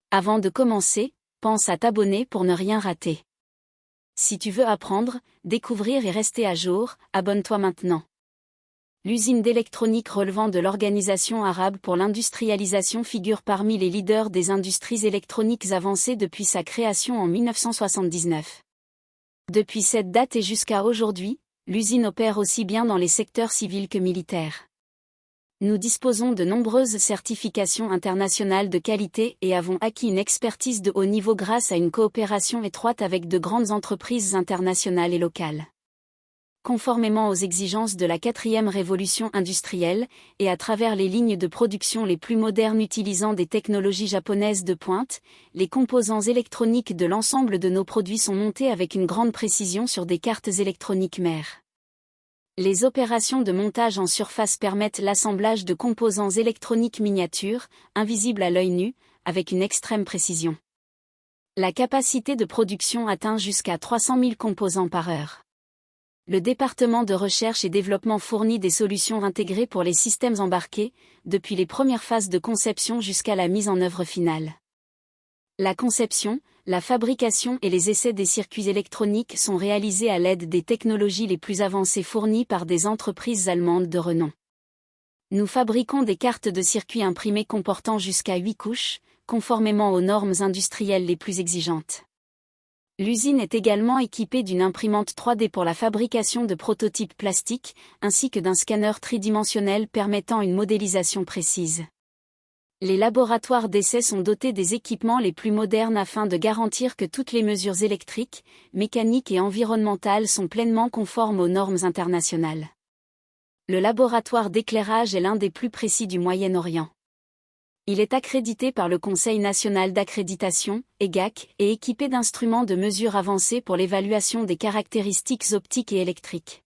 Avant de commencer, pense à t'abonner pour ne rien rater. Si tu veux apprendre, découvrir et rester à jour, abonne-toi maintenant. L'usine d'électronique relevant de l'Organisation arabe pour l'industrialisation figure parmi les leaders des industries électroniques avancées depuis sa création en 1979. Depuis cette date et jusqu'à aujourd'hui, l'usine opère aussi bien dans les secteurs civils que militaires. Nous disposons de nombreuses certifications internationales de qualité et avons acquis une expertise de haut niveau grâce à une coopération étroite avec de grandes entreprises internationales et locales. Conformément aux exigences de la 4e révolution industrielle, et à travers les lignes de production les plus modernes utilisant des technologies japonaises de pointe, les composants électroniques de l'ensemble de nos produits sont montés avec une grande précision sur des cartes électroniques mères. Les opérations de montage en surface permettent l'assemblage de composants électroniques miniatures, invisibles à l'œil nu, avec une extrême précision. La capacité de production atteint jusqu'à 300 000 composants par heure. Le département de recherche et développement fournit des solutions intégrées pour les systèmes embarqués, depuis les premières phases de conception jusqu'à la mise en œuvre finale. La conception, la fabrication et les essais des circuits électroniques sont réalisés à l'aide des technologies les plus avancées fournies par des entreprises allemandes de renom. Nous fabriquons des cartes de circuits imprimées comportant jusqu'à 8 couches, conformément aux normes industrielles les plus exigeantes. L'usine est également équipée d'une imprimante 3D pour la fabrication de prototypes plastiques, ainsi que d'un scanner tridimensionnel permettant une modélisation précise. Les laboratoires d'essais sont dotés des équipements les plus modernes afin de garantir que toutes les mesures électriques, mécaniques et environnementales sont pleinement conformes aux normes internationales. Le laboratoire d'éclairage est l'un des plus précis du Moyen-Orient. Il est accrédité par le Conseil national d'accréditation, EGAC, et équipé d'instruments de mesure avancés pour l'évaluation des caractéristiques optiques et électriques.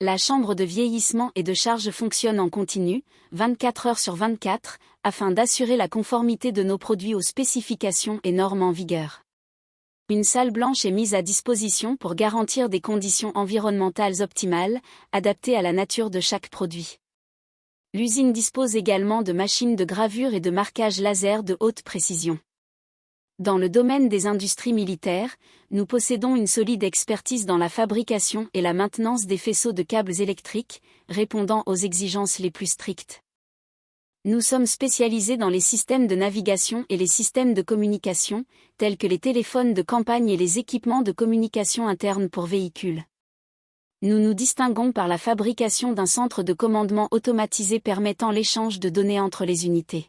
La chambre de vieillissement et de charge fonctionne en continu, 24 heures sur 24, afin d'assurer la conformité de nos produits aux spécifications et normes en vigueur. Une salle blanche est mise à disposition pour garantir des conditions environnementales optimales, adaptées à la nature de chaque produit. L'usine dispose également de machines de gravure et de marquage laser de haute précision. Dans le domaine des industries militaires, nous possédons une solide expertise dans la fabrication et la maintenance des faisceaux de câbles électriques, répondant aux exigences les plus strictes. Nous sommes spécialisés dans les systèmes de navigation et les systèmes de communication, tels que les téléphones de campagne et les équipements de communication interne pour véhicules. Nous nous distinguons par la fabrication d'un centre de commandement automatisé permettant l'échange de données entre les unités.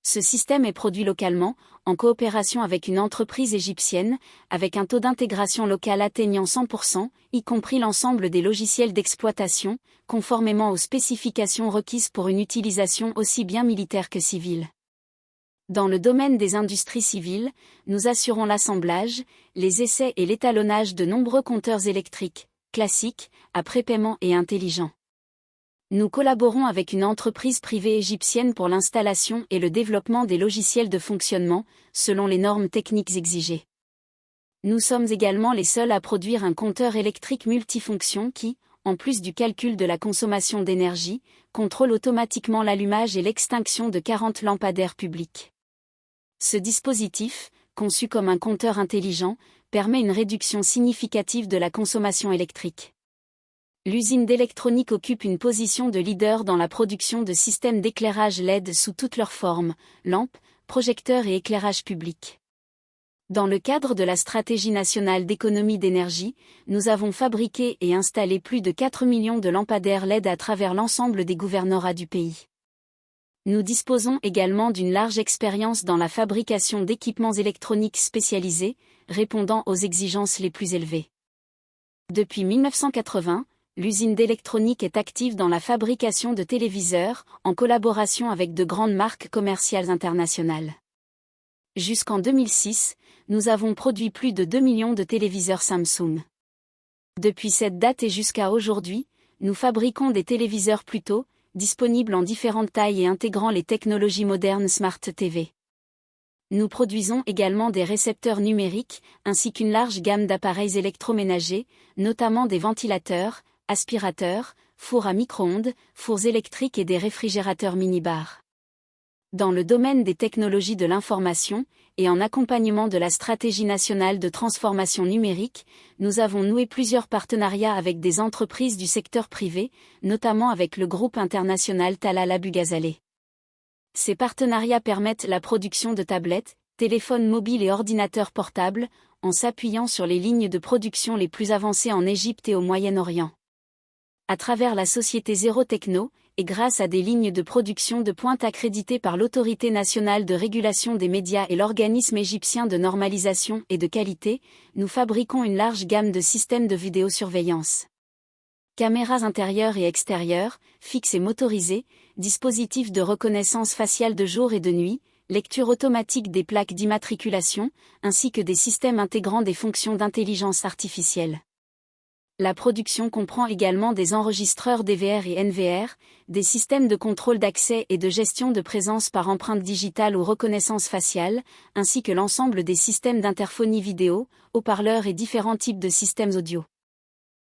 Ce système est produit localement, en coopération avec une entreprise égyptienne, avec un taux d'intégration locale atteignant 100%, y compris l'ensemble des logiciels d'exploitation, conformément aux spécifications requises pour une utilisation aussi bien militaire que civile. Dans le domaine des industries civiles, nous assurons l'assemblage, les essais et l'étalonnage de nombreux compteurs électriques, classiques, à prépaiement et intelligents. Nous collaborons avec une entreprise privée égyptienne pour l'installation et le développement des logiciels de fonctionnement, selon les normes techniques exigées. Nous sommes également les seuls à produire un compteur électrique multifonction qui, en plus du calcul de la consommation d'énergie, contrôle automatiquement l'allumage et l'extinction de 40 lampadaires publics. Ce dispositif, conçu comme un compteur intelligent, permet une réduction significative de la consommation électrique. L'usine d'électronique occupe une position de leader dans la production de systèmes d'éclairage LED sous toutes leurs formes, lampes, projecteurs et éclairage public. Dans le cadre de la stratégie nationale d'économie d'énergie, nous avons fabriqué et installé plus de 4 millions de lampadaires LED à travers l'ensemble des gouvernorats du pays. Nous disposons également d'une large expérience dans la fabrication d'équipements électroniques spécialisés, répondant aux exigences les plus élevées. Depuis 1980, l'usine d'électronique est active dans la fabrication de téléviseurs, en collaboration avec de grandes marques commerciales internationales. Jusqu'en 2006, nous avons produit plus de 2 millions de téléviseurs Samsung. Depuis cette date et jusqu'à aujourd'hui, nous fabriquons des téléviseurs Pluto, disponibles en différentes tailles et intégrant les technologies modernes Smart TV. Nous produisons également des récepteurs numériques, ainsi qu'une large gamme d'appareils électroménagers, notamment des ventilateurs, aspirateurs, fours à micro-ondes, fours électriques et des réfrigérateurs mini-bar. Dans le domaine des technologies de l'information, et en accompagnement de la stratégie nationale de transformation numérique, nous avons noué plusieurs partenariats avec des entreprises du secteur privé, notamment avec le groupe international Talal Abu Ghazaleh. Ces partenariats permettent la production de tablettes, téléphones mobiles et ordinateurs portables, en s'appuyant sur les lignes de production les plus avancées en Égypte et au Moyen-Orient. À travers la société Zéro Techno, et grâce à des lignes de production de pointe accréditées par l'Autorité nationale de régulation des médias et l'organisme égyptien de normalisation et de qualité, nous fabriquons une large gamme de systèmes de vidéosurveillance. Caméras intérieures et extérieures, fixes et motorisées, dispositifs de reconnaissance faciale de jour et de nuit, lecture automatique des plaques d'immatriculation, ainsi que des systèmes intégrant des fonctions d'intelligence artificielle. La production comprend également des enregistreurs DVR et NVR, des systèmes de contrôle d'accès et de gestion de présence par empreinte digitale ou reconnaissance faciale, ainsi que l'ensemble des systèmes d'interphonie vidéo, haut-parleurs et différents types de systèmes audio.